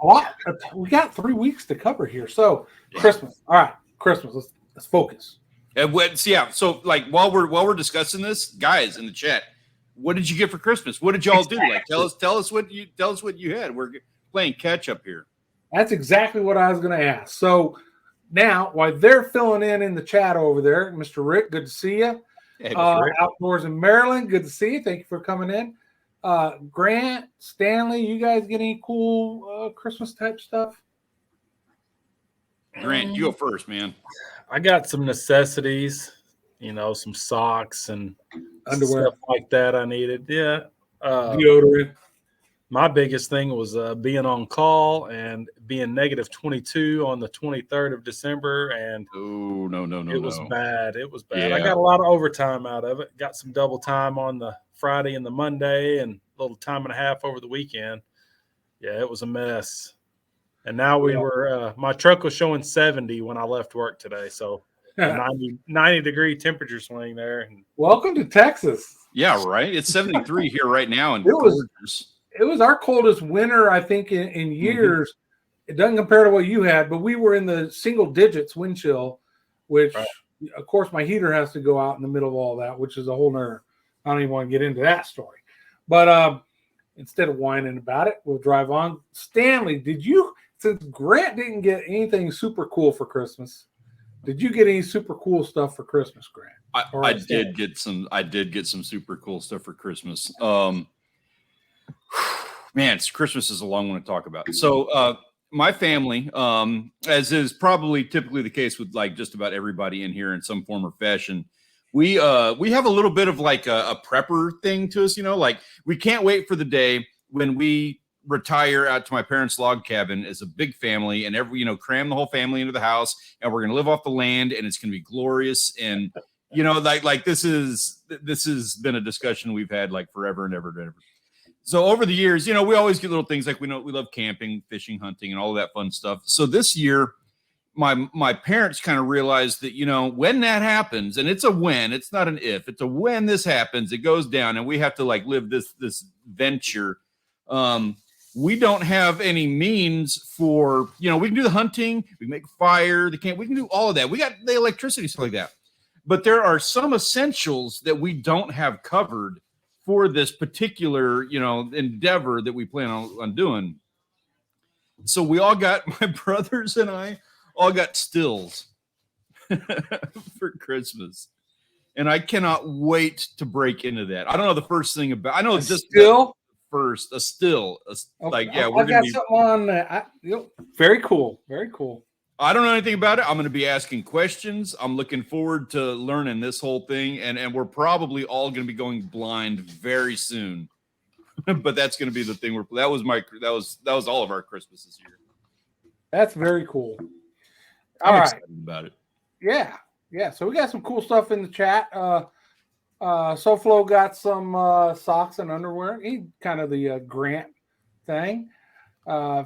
a lot. We got 3 weeks to cover here. So Christmas. All right, Christmas. Let's focus. So like while we're discussing this, guys in the chat, what did you get for Christmas? What did y'all do? Like tell us what you had. We're playing catch up here. That's exactly what I was going to ask. So now, while they're filling in the chat over there, Mr. Rick, good to see you. Hey, Outdoors in Maryland, good to see you. Thank you for coming in. Grant, Stanley, you guys get any cool Christmas type stuff? Grant, you go first, man. I got some necessities, some socks and Underwear, stuff like that I needed. Yeah. Deodorant. My biggest thing was being on call and being negative 22 on the 23rd of December. And it was bad. It was bad. Yeah. I got a lot of overtime out of it. Got some double time on the Friday and the Monday and a little time and a half over the weekend. Yeah, it was a mess. And now my truck was showing 70 when I left work today. So 90 degree temperature swing there. And welcome to Texas. Yeah, right. It's 73 here right now. And it was our coldest winter, I think, in years. Mm-hmm. It doesn't compare to what you had, but we were in the single digits wind chill, which, of course, my heater has to go out in the middle of all that, which is a whole nother. I don't even want to get into that story. But instead of whining about it, we'll drive on. Stanley, since Grant didn't get anything super cool for Christmas, did you get any super cool stuff for Christmas, Grant? I did get some super cool stuff for Christmas. Man, Christmas is a long one to talk about. So my family, as is probably typically the case with like just about everybody in here in some form or fashion, we have a little bit of like a prepper thing to us, like we can't wait for the day when we retire out to my parents' log cabin as a big family and cram the whole family into the house and we're going to live off the land and it's going to be glorious. And, like this has been a discussion we've had like forever and ever and ever. So over the years, we always get little things like we love camping, fishing, hunting, and all of that fun stuff. So this year, my parents kind of realized that, when that happens, and it's a when, it's not an if, it's a when this happens, it goes down, and we have to like live this venture. We don't have any means for, we can do the hunting, we can make fire, we can do all of that. We got the electricity, stuff like that. But there are some essentials that we don't have covered for this particular, endeavor that we plan on doing. So we all got, my brothers and I all got stills for Christmas. And I cannot wait to break into that. I don't know the first thing about, I know a just still first, a still, like, yeah, we're going to be something on. Very cool. Very cool. I don't know anything about it. I'm going to be asking questions. I'm looking forward to learning this whole thing. And we're probably all going to be going blind very soon. But that's going to be the thing. That was all of our Christmas this year. That's very cool. I'm excited about it. Yeah. Yeah. So we got some cool stuff in the chat. SoFlo got some socks and underwear. He kind of the Grant thing.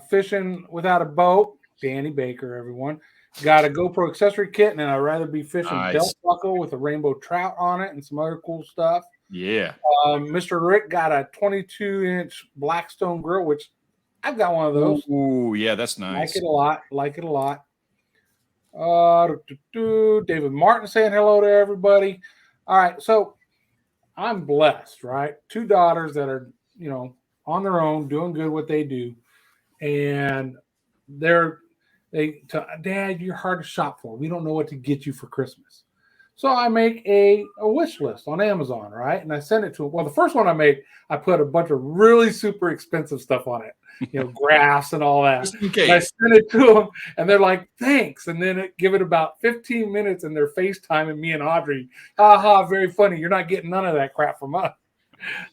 Fishing without a boat. Danny Baker, everyone. Got a GoPro accessory kit, and I'd rather be fishing belt buckle with a rainbow trout on it and some other cool stuff. Yeah. Mr. Rick got a 22-inch Blackstone grill, which I've got one of those. Ooh, yeah, that's nice. Like it a lot. David Martin saying hello to everybody. All right, so I'm blessed, right? 2 daughters that are, on their own, doing good what they do. And Dad, you're hard to shop for. We don't know what to get you for Christmas. So I make a wish list on Amazon, right? And I send it to them. Well, the first one I made, I put a bunch of really super expensive stuff on it, graphs and all that. Okay. I sent it to them, and they're like, thanks. And then give it about 15 minutes, and they're FaceTiming me and Audrey. Ha, very funny. You're not getting none of that crap from us.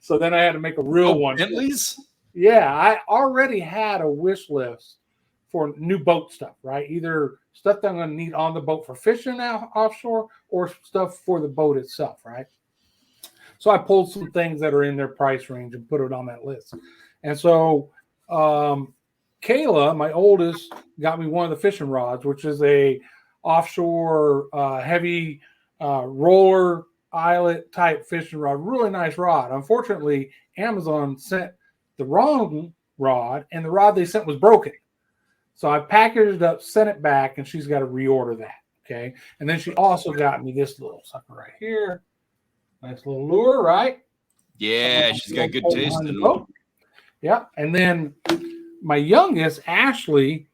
So then I had to make a real one. Bentleys? Yeah, I already had a wish list for new boat stuff, right? Either stuff that I'm going to need on the boat for fishing out offshore or stuff for the boat itself, right? So I pulled some things that are in their price range and put it on that list. And so Kayla, my oldest, got me one of the fishing rods, which is a offshore heavy roller eyelet type fishing rod. Really nice rod. Unfortunately, Amazon sent the wrong rod, and the rod they sent was broken. So I packaged it up, sent it back, and she's got to reorder that. Okay. And then she also got me this little sucker right here. Nice little lure, right? Yeah, she's got good taste in them. Yeah. And then my youngest, Ashley,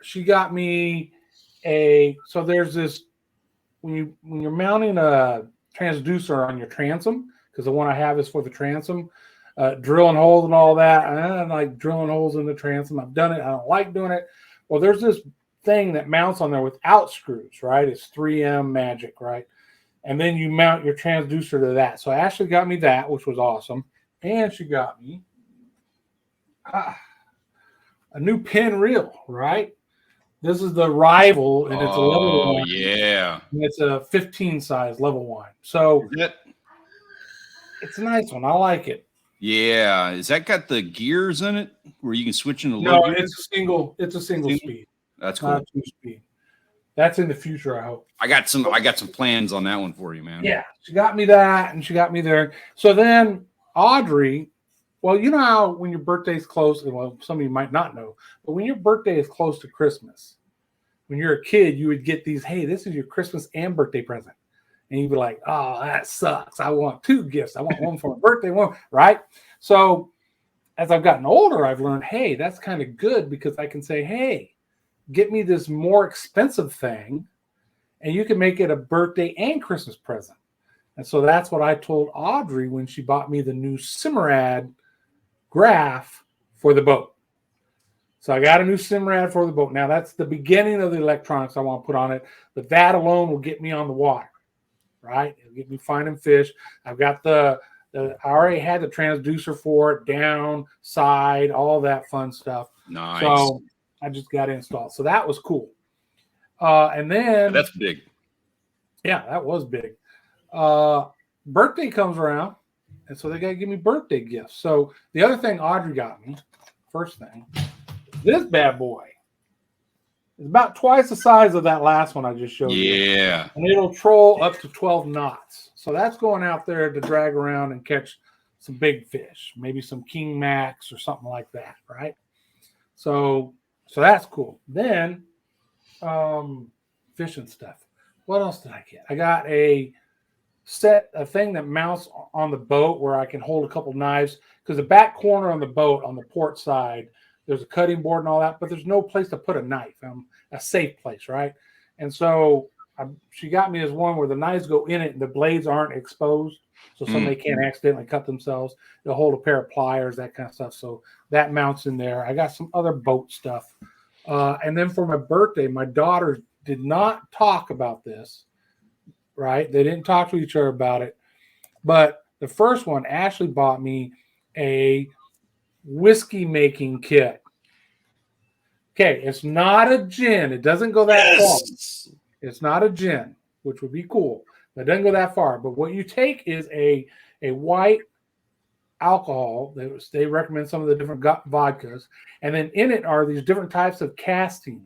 she got me so there's this, when you're mounting a transducer on your transom, because the one I have is for the transom, drilling holes and all that. I don't like drilling holes in the transom. I've done it. I don't like doing it. Well, there's this thing that mounts on there without screws, right? It's 3M magic, right? And then you mount your transducer to that. So Ashley got me that, which was awesome. And she got me a new pin reel, right? This is the Rival, and it's a level 1. Yeah. And it's a 15 size level 1. So it's a nice one. I like it. Yeah. Is that got the gears in it where you can switch into No, low gears? it's a single speed. That's cool. Not a 2-speed. That's in the future, I hope. I got some plans on that one for you, man. Yeah. She got me that, and she got me there. So then Audrey, well, you know how when your birthday's close, well, some of you might not know, but when your birthday is close to Christmas, when you're a kid, you would get these, hey, this is your Christmas and birthday present. And you'd be like, oh, that sucks. I want 2 gifts. I want one for my birthday, one, right? So as I've gotten older, I've learned, hey, that's kind of good because I can say, hey, get me this more expensive thing, and you can make it a birthday and Christmas present. And so that's what I told Audrey when she bought me the new Simrad graph for the boat. So I got a new Simrad for the boat. Now that's the beginning of the electronics I want to put on it, but that alone will get me on the water, right? It'll get me finding fish. I've got I already had the transducer for it, down, side, all that fun stuff. Nice. So I just got it installed. So that was cool. And then that's big. Yeah, that was big. Birthday comes around, and so they got to give me birthday gifts. So the other thing Audrey got me, first thing, this bad boy is about twice the size of that last one I just showed you. Yeah. And it'll troll up to 12 knots. So that's going out there to drag around and catch some big fish, maybe some King Max or something like that, right? So that's cool. Then fishing stuff. What else did I get? I got a thing that mounts on the boat where I can hold a couple knives, because the back corner on the boat on the port side, there's a cutting board and all that, but there's no place to put a knife, a safe place, right? And so she got me this one where the knives go in it and the blades aren't exposed, so somebody can't accidentally cut themselves. They'll hold a pair of pliers, that kind of stuff. So that mounts in there. I got some other boat stuff. And then for my birthday, my daughters did not talk about this, right? They didn't talk to each other about it. But the first one, Ashley bought me a whiskey making kit. Okay, it's not a gin. It doesn't go that far. It's not a gin, which would be cool. But it doesn't go that far. But what you take is a white alcohol. They recommend some of the different vodkas. And then in it are these different types of casting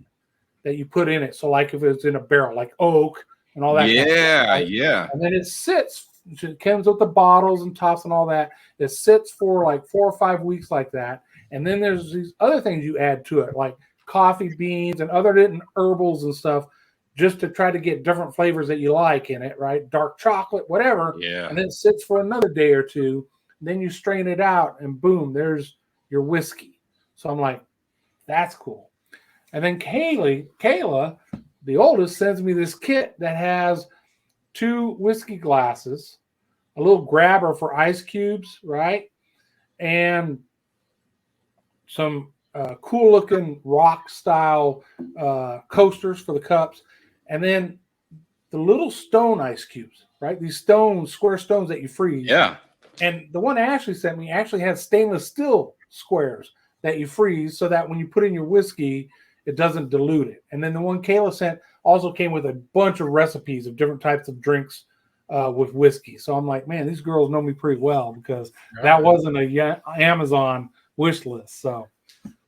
that you put in it. So like if it's in a barrel, like oak and all that. Yeah, kind of stuff, right? yeah. And then it sits. It comes with the bottles and tops and all that. It sits for like 4 or 5 weeks like that. And then there's these other things you add to it, like coffee beans and other different herbals and stuff, just to try to get different flavors that you like in it, right? Dark chocolate, whatever. Yeah. And then it sits for another day or two. Then you strain it out and boom, there's your whiskey. So I'm like, that's cool. And then Kayla, the oldest, sends me this kit that has 2 whiskey glasses, a little grabber for ice cubes, right? And some cool looking rock style coasters for the cups. And then the little stone ice cubes, right? These square stones that you freeze. Yeah. And the one Ashley sent me actually has stainless steel squares that you freeze so that when you put in your whiskey, it doesn't dilute it. And then the one Kayla sent also came with a bunch of recipes of different types of drinks with whiskey. So I'm like, man, these girls know me pretty well, because that wasn't a Amazon wish list. So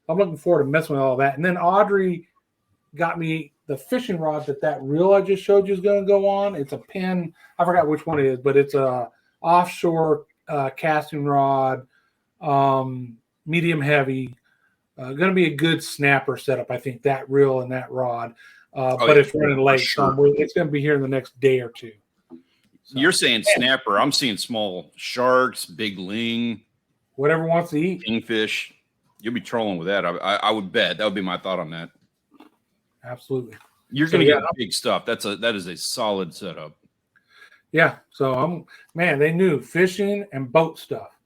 I'm looking forward to messing with all that. And then Audrey got me the fishing rod that reel I just showed you is going to go on. It's a pin. I forgot which one it is, but it's a offshore casting rod, medium heavy. Going to be a good snapper setup. I think that reel and that rod. But yeah, it's running late, sure. so it's going to be here in the next day or two. So, you're saying snapper. I'm seeing small sharks, big ling, whatever wants to eat. kingfish. You'll be trolling with that. I would bet. That would be my thought on that. Absolutely. You're going to get big stuff. That is a solid setup. Yeah. So they knew fishing and boat stuff.